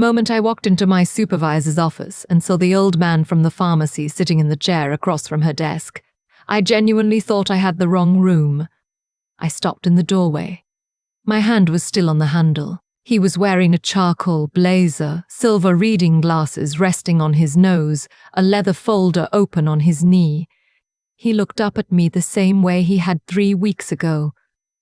Moment I walked into my supervisor's office and saw the old man from the pharmacy sitting in the chair across from her desk. I genuinely thought I had the wrong room. I stopped in the doorway. My hand was still on the handle. He was wearing a charcoal blazer, silver reading glasses resting on his nose, a leather folder open on his knee. He looked up at me the same way he had 3 weeks ago,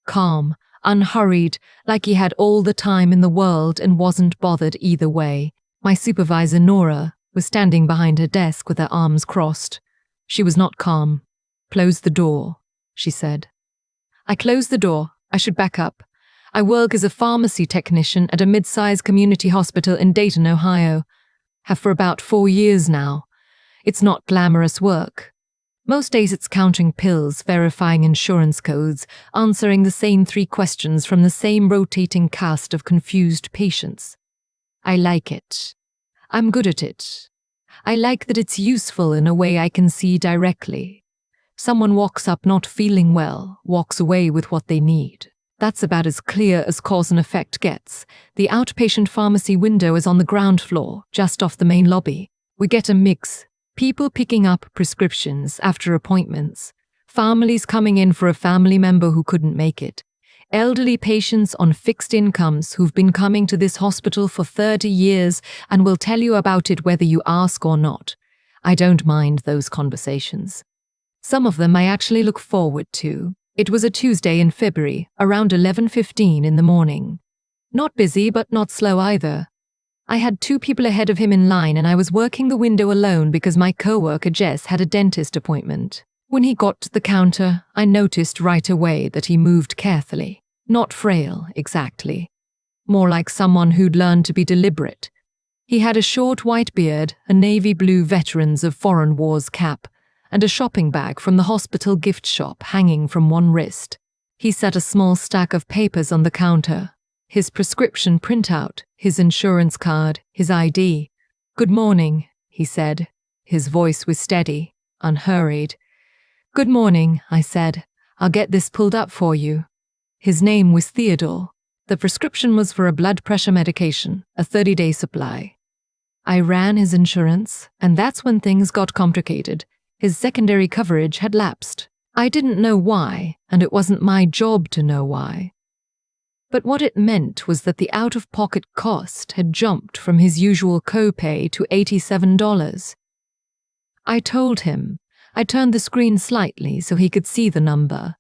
calm, unhurried, like he had all the time in the world and wasn't bothered either way. My supervisor, Nora, was standing behind her desk with her arms crossed. She was not calm. "Close the door," she said. I closed the door. I should back up. I work as a pharmacy technician at a mid-sized community hospital in Dayton, Ohio. Have for about 4 years now. It's not glamorous work. Most days it's counting pills, verifying insurance codes, answering the same 3 questions from the same rotating cast of confused patients. I like it. I'm good at it. I like that it's useful in a way I can see directly. Someone walks up not feeling well, walks away with what they need. That's about as clear as cause and effect gets. The outpatient pharmacy window is on the ground floor, just off the main lobby. We get a mix. People picking up prescriptions after appointments. Families coming in for a family member who couldn't make it. Elderly patients on fixed incomes who've been coming to this hospital for 30 years and will tell you about it whether you ask or not. I don't mind those conversations. Some of them I actually look forward to. It was a Tuesday in February, around 11:15 in the morning. Not busy, but not slow either. I had 2 people ahead of him in line and I was working the window alone because my coworker Jess had a dentist appointment. When he got to the counter, I noticed right away that he moved carefully. Not frail, exactly. More like someone who'd learned to be deliberate. He had a short white beard, a navy blue Veterans of Foreign Wars cap, and a shopping bag from the hospital gift shop hanging from one wrist. He set a small stack of papers on the counter. His prescription printout, his insurance card, his ID. "Good morning," he said. His voice was steady, unhurried. "Good morning," I said. "I'll get this pulled up for you." His name was Theodore. The prescription was for a blood pressure medication, a 30-day supply. I ran his insurance, and that's when things got complicated. His secondary coverage had lapsed. I didn't know why, and it wasn't my job to know why. But what it meant was that the out-of-pocket cost had jumped from his usual copay to $87. I told him. I turned the screen slightly so he could see the number.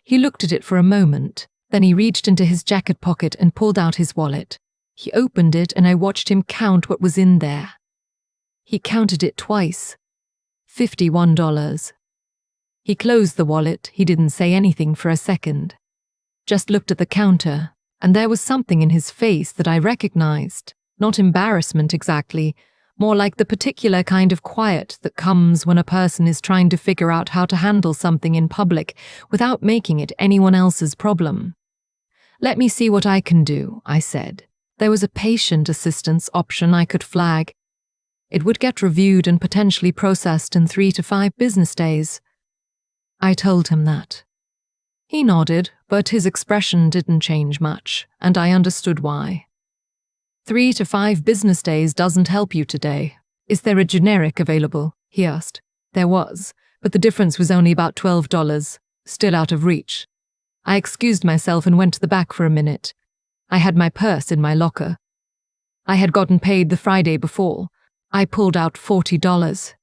He looked at it for a moment, then he reached into his jacket pocket and pulled out his wallet. He opened it and I watched him count what was in there. He counted it twice. $51. He closed the wallet. He didn't say anything for a second. Just looked at the counter, and there was something in his face that I recognized. Not embarrassment exactly, more like the particular kind of quiet that comes when a person is trying to figure out how to handle something in public without making it anyone else's problem. "Let me see what I can do," I said. There was a patient assistance option I could flag. It would get reviewed and potentially processed in 3 to 5 business days. I told him that. He nodded, but his expression didn't change much, and I understood why. 3 to 5 business days doesn't help you today. "Is there a generic available?" he asked. There was, but the difference was only about $12, still out of reach. I excused myself and went to the back for a minute. I had my purse in my locker. I had gotten paid the Friday before. I pulled out $40.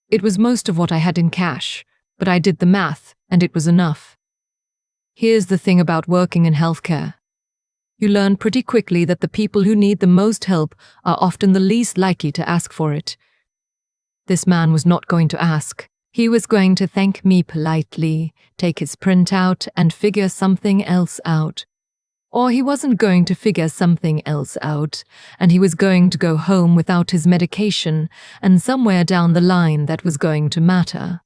It was most of what I had in cash, but I did the math, and it was enough. Here's the thing about working in healthcare. You learn pretty quickly that the people who need the most help are often the least likely to ask for it. This man was not going to ask. He was going to thank me politely, take his printout, and figure something else out. Or he wasn't going to figure something else out, and he was going to go home without his medication, and somewhere down the line that was going to matter.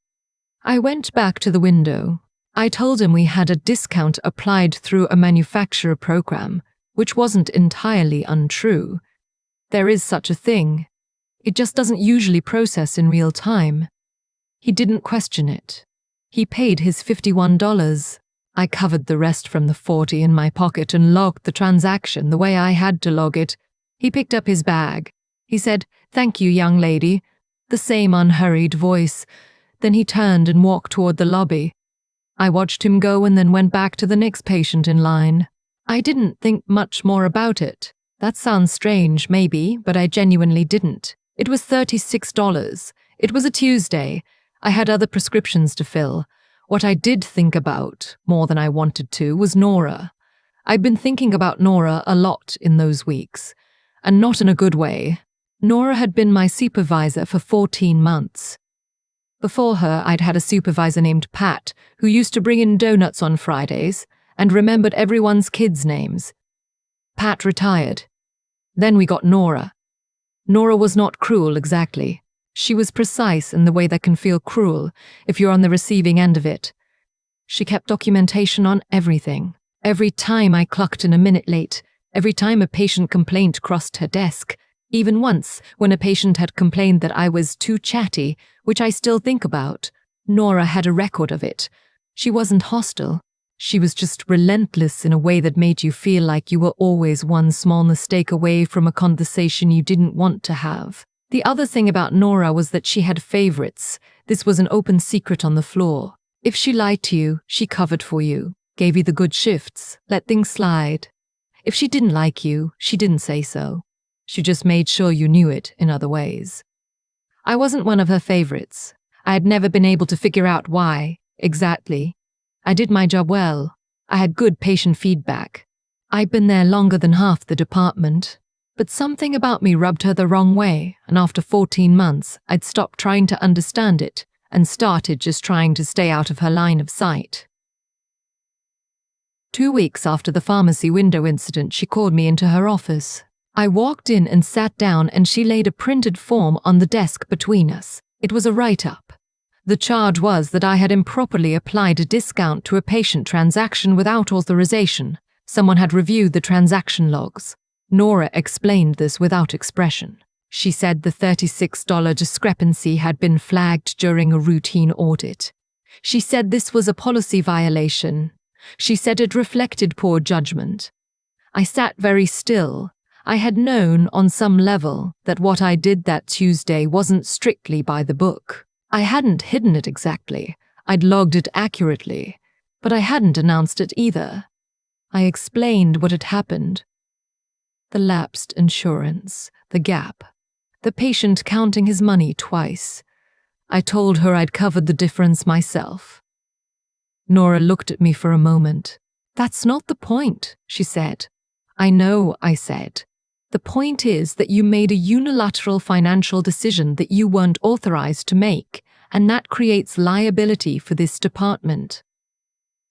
I went back to the window. I told him we had a discount applied through a manufacturer program, which wasn't entirely untrue. There is such a thing. It just doesn't usually process in real time. He didn't question it. He paid his $51. I covered the rest from the $40 in my pocket and logged the transaction the way I had to log it. He picked up his bag. He said, "Thank you, young lady," the same unhurried voice. Then he turned and walked toward the lobby. I watched him go and then went back to the next patient in line. I didn't think much more about it. That sounds strange, maybe, but I genuinely didn't. It was $36. It was a Tuesday. I had other prescriptions to fill. What I did think about, more than I wanted to, was Nora. I'd been thinking about Nora a lot in those weeks, and not in a good way. Nora had been my supervisor for 14 months. Before her, I'd had a supervisor named Pat, who used to bring in donuts on Fridays and remembered everyone's kids' names. Pat retired. Then we got Nora. Nora was not cruel exactly. She was precise in the way that can feel cruel if you're on the receiving end of it. She kept documentation on everything. Every time I clocked in a minute late, every time a patient complaint crossed her desk, even once when a patient had complained that I was too chatty, which I still think about, Nora had a record of it. She wasn't hostile. She was just relentless in a way that made you feel like you were always one small mistake away from a conversation you didn't want to have. The other thing about Nora was that she had favorites. This was an open secret on the floor. If she lied to you, she covered for you, gave you the good shifts, let things slide. If she didn't like you, she didn't say so. She just made sure you knew it in other ways. I wasn't one of her favorites. I had never been able to figure out why, exactly. I did my job well. I had good patient feedback. I'd been there longer than half the department. But something about me rubbed her the wrong way, and after 14 months, I'd stopped trying to understand it and started just trying to stay out of her line of sight. 2 weeks after the pharmacy window incident, she called me into her office. I walked in and sat down, and she laid a printed form on the desk between us. It was a write-up. The charge was that I had improperly applied a discount to a patient transaction without authorization. Someone had reviewed the transaction logs. Nora explained this without expression. She said the $36 discrepancy had been flagged during a routine audit. She said this was a policy violation. She said it reflected poor judgment. I sat very still. I had known on some level that what I did that Tuesday wasn't strictly by the book. I hadn't hidden it exactly. I'd logged it accurately, but I hadn't announced it either. I explained what had happened. The lapsed insurance, the gap, the patient counting his money twice. I told her I'd covered the difference myself. Nora looked at me for a moment. "That's not the point," she said. "I know," I said. "The point is that you made a unilateral financial decision that you weren't authorized to make, and that creates liability for this department."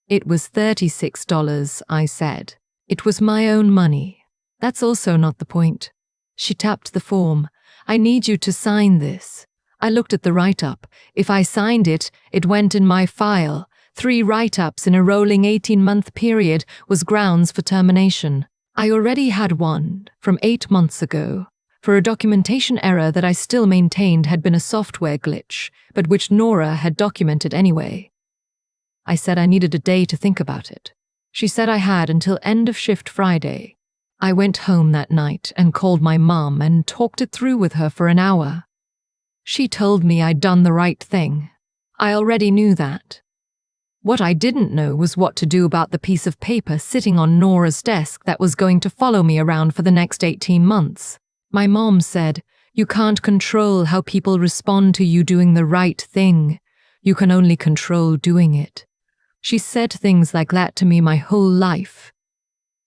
"It was $36, I said. "It was my own money." "That's also not the point." She tapped the form. "I need you to sign this." I looked at the write-up. If I signed it, it went in my file. 3 write-ups in a rolling 18-month period was grounds for termination. I already had one, from 8 months ago, for a documentation error that I still maintained had been a software glitch, but which Nora had documented anyway. I said I needed a day to think about it. She said I had until end of shift Friday. I went home that night and called my mom and talked it through with her for an hour. She told me I'd done the right thing. I already knew that. What I didn't know was what to do about the piece of paper sitting on Nora's desk that was going to follow me around for the next 18 months. My mom said, "You can't control how people respond to you doing the right thing. You can only control doing it." She said things like that to me my whole life.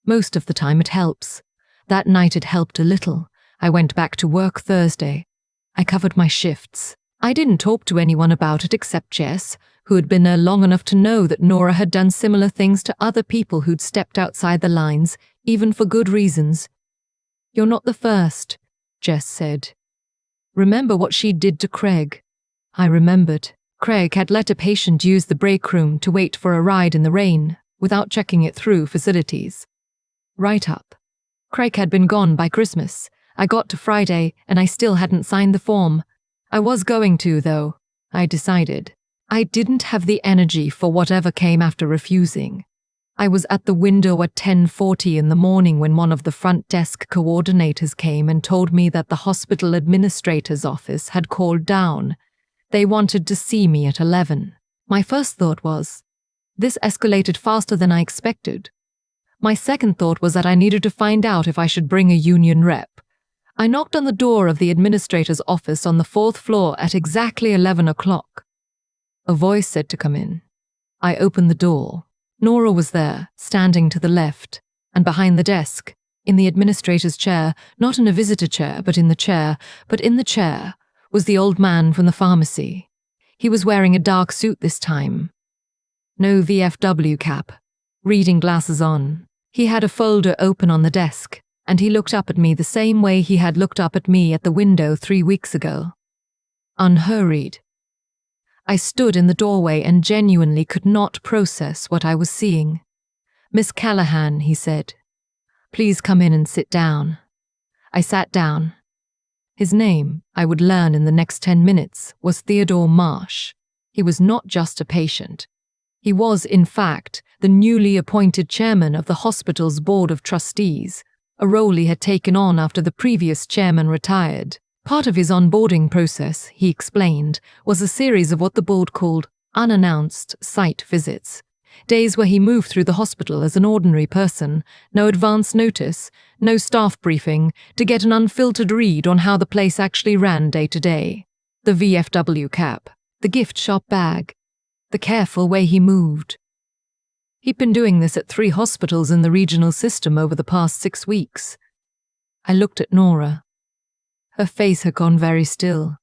Most of the time it helps. That night it helped a little. I went back to work Thursday. I covered my shifts. I didn't talk to anyone about it except Jess, who had been there long enough to know that Nora had done similar things to other people who'd stepped outside the lines, even for good reasons. "You're not the first," Jess said. "Remember what she did to Craig?" I remembered. Craig had let a patient use the break room to wait for a ride in the rain, without checking it through facilities. Right up. Craig had been gone by Christmas. I got to Friday, and I still hadn't signed the form. I was going to, though, I decided. I didn't have the energy for whatever came after refusing. I was at the window at 10:40 in the morning when one of the front desk coordinators came and told me that the hospital administrator's office had called down. They wanted to see me at 11. My first thought was, this escalated faster than I expected. My second thought was that I needed to find out if I should bring a union rep. I knocked on the door of the administrator's office on the 4th floor at exactly 11 o'clock. A voice said to come in. I opened the door. Nora was there, standing to the left, and behind the desk, in the administrator's chair, not in a visitor chair, but in the chair, was the old man from the pharmacy. He was wearing a dark suit this time. No VFW cap, reading glasses on. He had a folder open on the desk, and he looked up at me the same way he had looked up at me at the window 3 weeks ago. Unhurried. I stood in the doorway and genuinely could not process what I was seeing. "Miss Callahan," he said, "please come in and sit down." I sat down. His name, I would learn in the next 10 minutes, was Theodore Marsh. He was not just a patient. He was, in fact, the newly appointed chairman of the hospital's board of trustees, a role he had taken on after the previous chairman retired. Part of his onboarding process, he explained, was a series of what the board called unannounced site visits, days where he moved through the hospital as an ordinary person, no advance notice, no staff briefing, to get an unfiltered read on how the place actually ran day to day. The VFW cap, the gift shop bag, the careful way he moved. He'd been doing this at 3 hospitals in the regional system over the past 6 weeks. I looked at Nora. Her face had gone very still.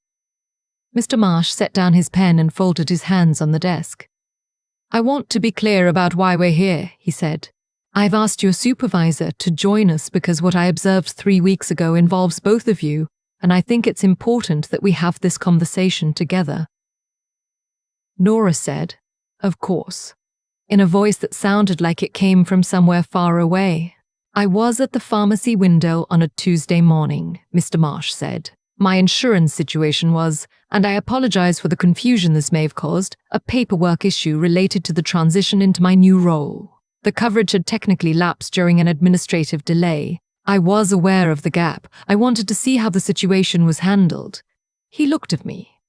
Mr. Marsh set down his pen and folded his hands on the desk. "I want to be clear about why we're here," he said. "I've asked your supervisor to join us because what I observed 3 weeks ago involves both of you, and I think it's important that we have this conversation together." Nora said, "Of course," in a voice that sounded like it came from somewhere far away. "I was at the pharmacy window on a Tuesday morning," Mr. Marsh said. "My insurance situation was, and I apologize for the confusion this may have caused, a paperwork issue related to the transition into my new role. The coverage had technically lapsed during an administrative delay. I was aware of the gap. I wanted to see how the situation was handled." He looked at me.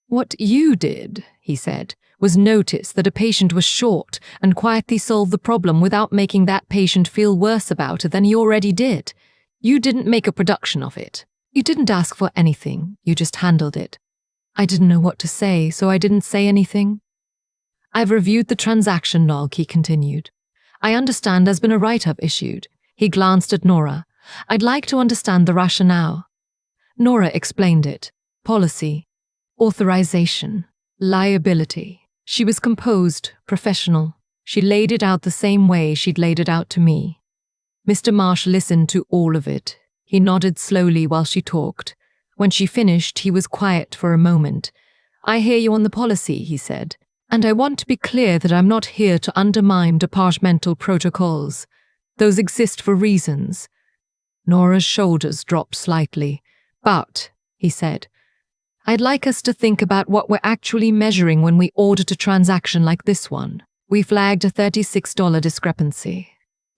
"What you did," he said, "was notice that a patient was short and quietly solve the problem without making that patient feel worse about it than he already did. You didn't make a production of it. You didn't ask for anything, you just handled it. I didn't know what to say, so I didn't say anything." "I've reviewed the transaction log," he continued. "I understand there's been a write-up issued." He glanced at Nora. "I'd like to understand the rationale." Nora explained it. Policy, authorization, liability. She was composed, professional. She laid it out the same way she'd laid it out to me. Mr. Marsh listened to all of it. He nodded slowly while she talked. When she finished, he was quiet for a moment. "I hear you on the policy," he said, "and I want to be clear that I'm not here to undermine departmental protocols. Those exist for reasons." Nora's shoulders dropped slightly. "But," he said, "I'd like us to think about what we're actually measuring when we audit a transaction like this one." We flagged a $36 discrepancy.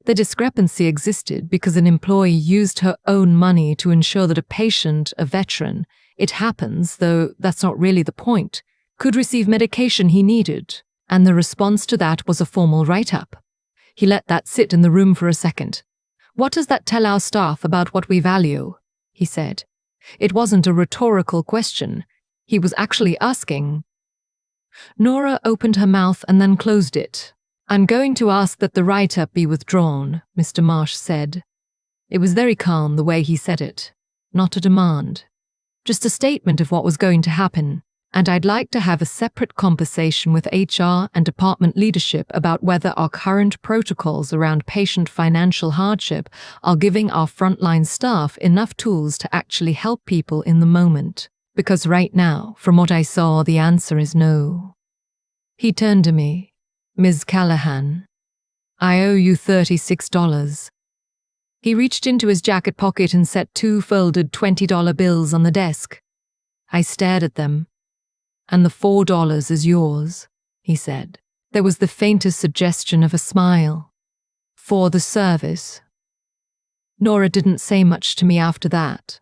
The discrepancy existed because an employee used her own money to ensure that a patient, a veteran, it happens, though that's not really the point, could receive medication he needed, and the response to that was a formal write-up. He let that sit in the room for a second. "What does that tell our staff about what we value?" he said. It wasn't a rhetorical question. He was actually asking. Nora opened her mouth and then closed it. "I'm going to ask that the write-up be withdrawn," Mr. Marsh said. It was very calm the way he said it. Not a demand. Just a statement of what was going to happen. And I'd like to have a separate conversation with HR and department leadership about whether our current protocols around patient financial hardship are giving our frontline staff enough tools to actually help people in the moment. Because right now, from what I saw, the answer is no. He turned to me. "Ms. Callahan, I owe you $36. He reached into his jacket pocket and set 2 folded $20 bills on the desk. I stared at them. "And the $4 is yours," he said. There was the faintest suggestion of a smile. For the service. Nora didn't say much to me after that.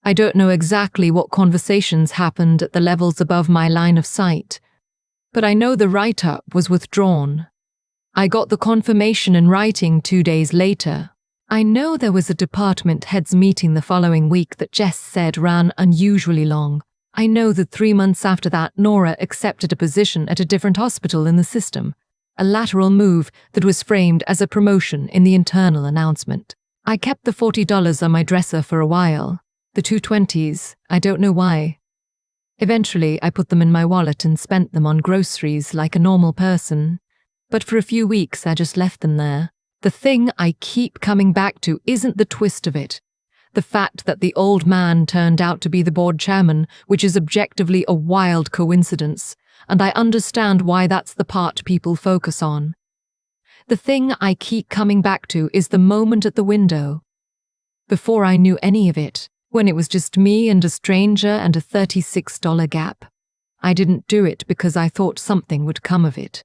I don't know exactly what conversations happened at the levels above my line of sight, but I know the write-up was withdrawn. I got the confirmation in writing 2 days later. I know there was a department heads meeting the following week that Jess said ran unusually long. I know that 3 months after that, Nora accepted a position at a different hospital in the system, a lateral move that was framed as a promotion in the internal announcement. I kept the $40 on my dresser for a while. The 220s, I don't know why. Eventually, I put them in my wallet and spent them on groceries like a normal person. But for a few weeks, I just left them there. The thing I keep coming back to isn't the twist of it. The fact that the old man turned out to be the board chairman, which is objectively a wild coincidence, and I understand why that's the part people focus on. The thing I keep coming back to is the moment at the window. Before I knew any of it, when it was just me and a stranger and a $36 gap. I didn't do it because I thought something would come of it.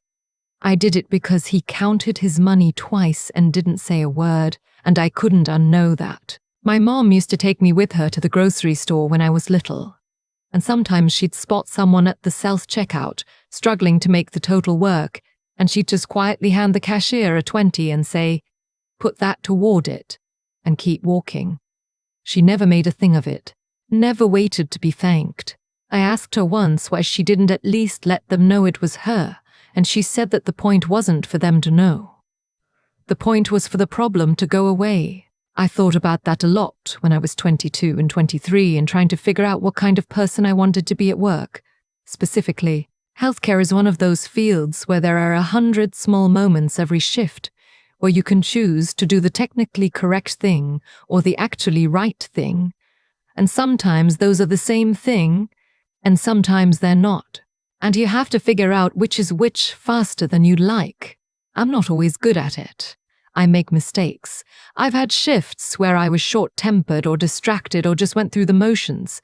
I did it because he counted his money twice and didn't say a word, and I couldn't unknow that. My mom used to take me with her to the grocery store when I was little, and sometimes she'd spot someone at the self-checkout struggling to make the total work, and she'd just quietly hand the cashier a 20 and say, "Put that toward it," and keep walking. She never made a thing of it, never waited to be thanked. I asked her once why she didn't at least let them know it was her, and she said that the point wasn't for them to know. The point was for the problem to go away. I thought about that a lot when I was 22 and 23 and trying to figure out what kind of person I wanted to be at work. Specifically, healthcare is one of those fields where there are 100 small moments every shift, where you can choose to do the technically correct thing or the actually right thing, and sometimes those are the same thing, and sometimes they're not, and you have to figure out which is which faster than you'd like. I'm not always good at it. I make mistakes. I've had shifts where I was short-tempered or distracted or just went through the motions.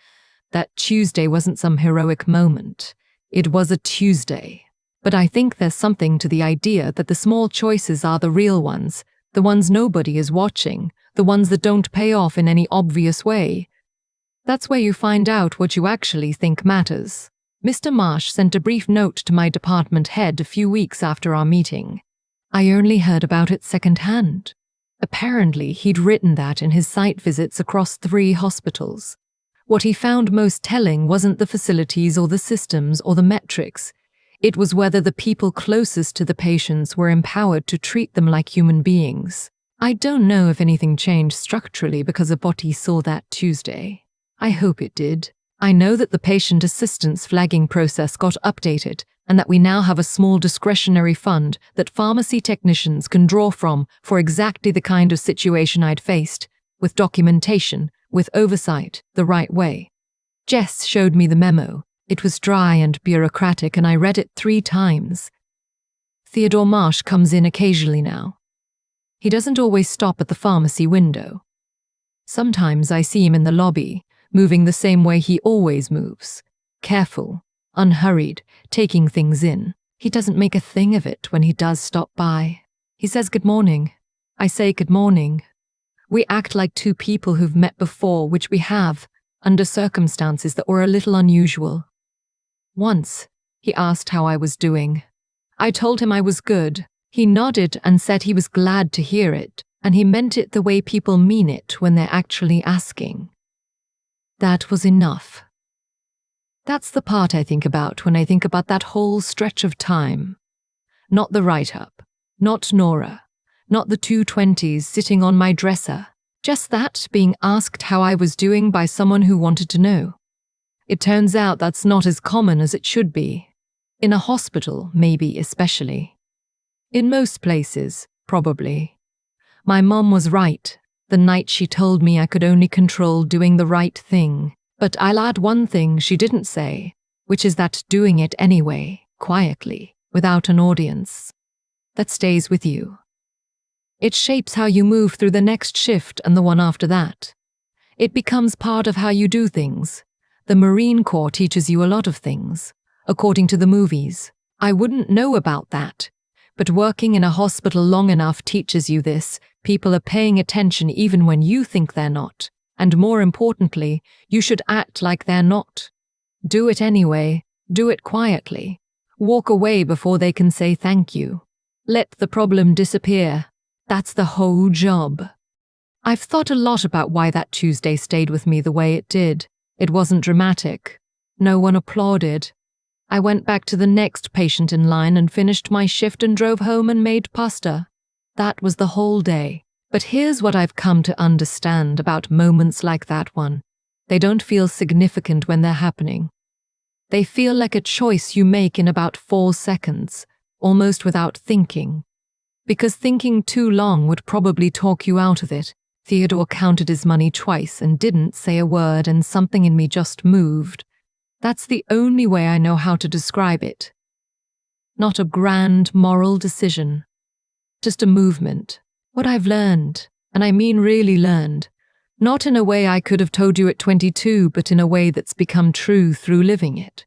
That Tuesday wasn't some heroic moment. It was a Tuesday. But I think there's something to the idea that the small choices are the real ones, the ones nobody is watching, the ones that don't pay off in any obvious way. That's where you find out what you actually think matters. Mr. Marsh sent a brief note to my department head a few weeks after our meeting. I only heard about it secondhand. Apparently, he'd written that in his site visits across 3 hospitals. What he found most telling wasn't the facilities or the systems or the metrics. It was whether the people closest to the patients were empowered to treat them like human beings. I don't know if anything changed structurally because of what he saw that Tuesday. I hope it did. I know that the patient assistance flagging process got updated and that we now have a small discretionary fund that pharmacy technicians can draw from for exactly the kind of situation I'd faced, with documentation, with oversight, the right way. Jess showed me the memo. It was dry and bureaucratic, and I read it 3 times. Theodore Marsh comes in occasionally now. He doesn't always stop at the pharmacy window. Sometimes I see him in the lobby, moving the same way he always moves. Careful, unhurried, taking things in. He doesn't make a thing of it when he does stop by. He says good morning. I say good morning. We act like 2 people who've met before, which we have, under circumstances that were a little unusual. Once, he asked how I was doing. I told him I was good. He nodded and said he was glad to hear it, and he meant it the way people mean it when they're actually asking. That was enough. That's the part I think about when I think about that whole stretch of time. Not the write-up, not Nora, not the 220s sitting on my dresser, just that being asked how I was doing by someone who wanted to know. It turns out that's not as common as it should be. In a hospital, maybe especially. In most places, probably. My mom was right the night she told me I could only control doing the right thing. But I'll add one thing she didn't say, which is that doing it anyway, quietly, without an audience, that stays with you. It shapes how you move through the next shift and the one after that. It becomes part of how you do things. The Marine Corps teaches you a lot of things, according to the movies. I wouldn't know about that. But working in a hospital long enough teaches you this. People are paying attention even when you think they're not. And more importantly, you should act like they're not. Do it anyway. Do it quietly. Walk away before they can say thank you. Let the problem disappear. That's the whole job. I've thought a lot about why that Tuesday stayed with me the way it did. It wasn't dramatic. No one applauded. I went back to the next patient in line and finished my shift and drove home and made pasta. That was the whole day. But here's what I've come to understand about moments like that one. They don't feel significant when they're happening. They feel like a choice you make in about 4 seconds, almost without thinking. Because thinking too long would probably talk you out of it. Theodore counted his money twice and didn't say a word, and something in me just moved. That's the only way I know how to describe it. Not a grand moral decision. Just a movement. What I've learned, and I mean really learned, not in a way I could have told you at 22, but in a way that's become true through living it,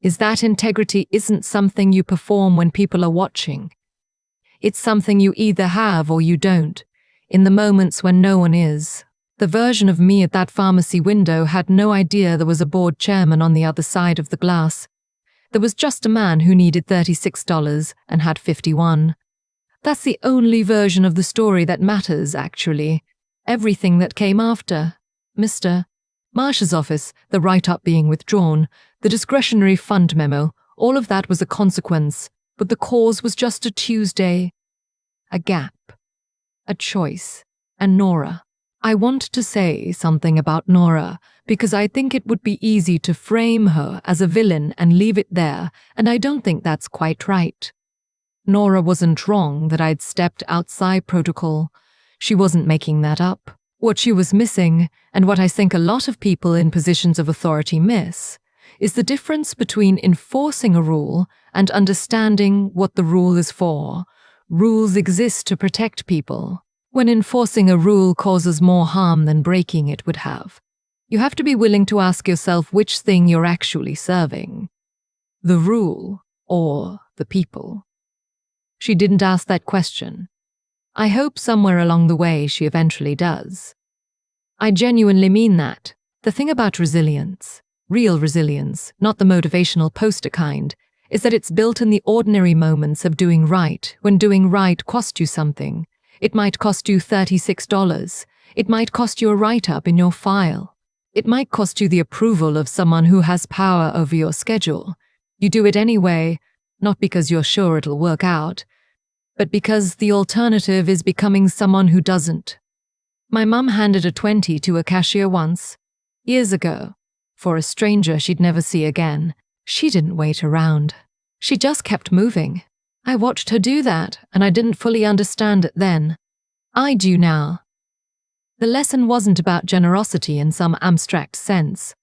is that integrity isn't something you perform when people are watching. It's something you either have or you don't, in the moments when no one is. The version of me at that pharmacy window had no idea there was a board chairman on the other side of the glass. There was just a man who needed $36 and had 51. That's the only version of the story that matters, actually. Everything that came after. Mr. Marsh's office, the write-up being withdrawn, the discretionary fund memo, all of that was a consequence, but the cause was just a Tuesday. A gap. A choice. And Nora. I want to say something about Nora, because I think it would be easy to frame her as a villain and leave it there, and I don't think that's quite right. Nora wasn't wrong that I'd stepped outside protocol. She wasn't making that up. What she was missing, and what I think a lot of people in positions of authority miss, is the difference between enforcing a rule and understanding what the rule is for. Rules exist to protect people. When enforcing a rule causes more harm than breaking it would have, you have to be willing to ask yourself which thing you're actually serving. The rule or the people. She didn't ask that question. I hope somewhere along the way she eventually does. I genuinely mean that. The thing about resilience, real resilience, not the motivational poster kind, is that it's built in the ordinary moments of doing right, when doing right costs you something. It might cost you $36. It might cost you a write-up in your file. It might cost you the approval of someone who has power over your schedule. You do it anyway, not because you're sure it'll work out, but because the alternative is becoming someone who doesn't. My mum handed a 20 to a cashier once, years ago, for a stranger she'd never see again. She didn't wait around. She just kept moving. I watched her do that, and I didn't fully understand it then. I do now. The lesson wasn't about generosity in some abstract sense.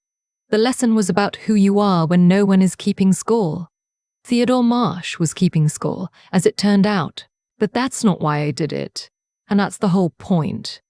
The lesson was about who you are when no one is keeping score. Theodore Marsh was keeping score, as it turned out, but that's not why I did it. And that's the whole point.